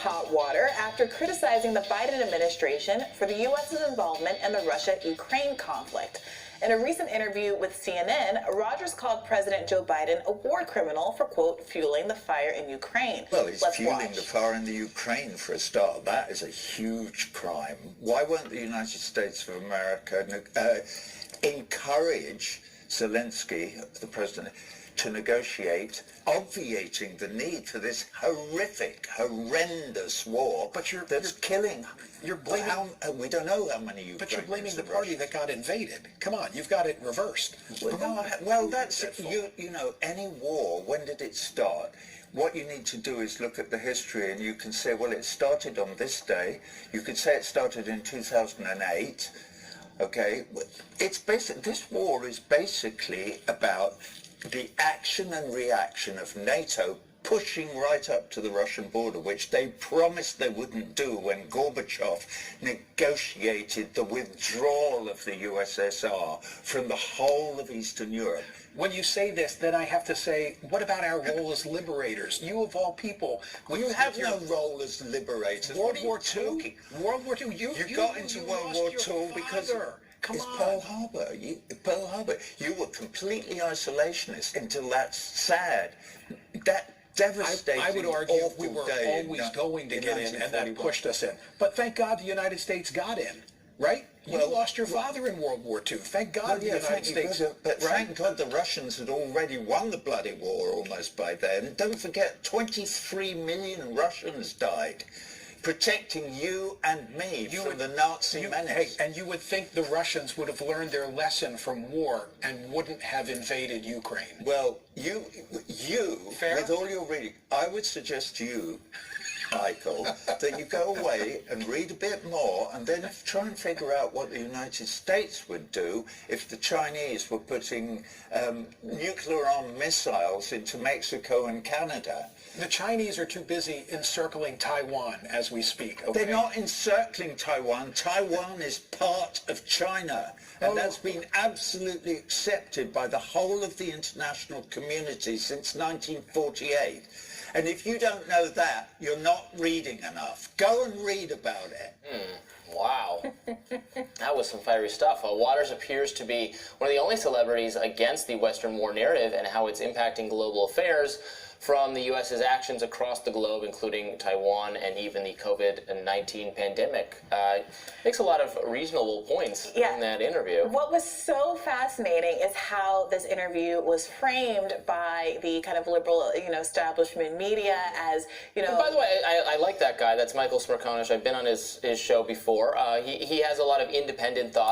hot water after criticizing the Biden administration for the U.S.'s involvement in the Russia-Ukraine conflict. In a recent interview with CNN, Rogers called President Joe Biden a war criminal for, quote, fueling the fire in Ukraine. Well, he's fueling the fire in the Ukraine for a start. That is a huge crime. Why won't the United States of America encourage Zelensky, the president, to negotiate, obviating the need for this horrendous war that's killing. You're blaming. We don't know how many Ukrainians. But you're blaming the party that got invaded. Come on, you've got it reversed. Well, that's you know, any war. When did it start? What you need to do is look at the history, and you can say, well, it started on this day. You could say it started in 2008. Okay, it's basic. This war is basically about the action and reaction of NATO pushing right up to the Russian border, which they promised they wouldn't do when Gorbachev negotiated the withdrawal of the USSR from the whole of Eastern Europe. When you say this, then I have to say, what about our role as liberators? You of all people. You have no role as liberators. World War II? World War II? You got into World War II because it's Pearl Harbor. Pearl Harbor. You were completely isolationist until that's sad. That devastating. I would argue we were always going to get in, and that pushed us in. But thank God the United States got in, right? You lost your father in World War II. Thank God the United States. But thank God the Russians had already won the bloody war almost by then. Don't forget, 23 million Russians died, protecting you and me from the Nazi menace. And you would think the Russians would have learned their lesson from war and wouldn't have invaded Ukraine. Well, you, with all your reading, I would suggest to you, Michael, that you go away and read a bit more and then try and figure out what the United States would do if the Chinese were putting nuclear-armed missiles into Mexico and Canada. The Chinese are too busy encircling Taiwan as we speak. Okay? They're not encircling Taiwan. Taiwan is part of China. And that's been absolutely accepted by the whole of the international community since 1948. And if you don't know that, you're not reading enough. Go and read about it. Wow. That was some fiery stuff. Waters appears to be one of the only celebrities against the Western war narrative and how it's impacting global affairs, from the U.S.'s actions across the globe, including Taiwan and even the COVID-19 pandemic. Makes a lot of reasonable points in that interview. What was so fascinating is how this interview was framed by the kind of liberal, establishment media as, And by the way, I like that guy. That's Michael Smerconish. I've been on his show before. He has a lot of independent thoughts.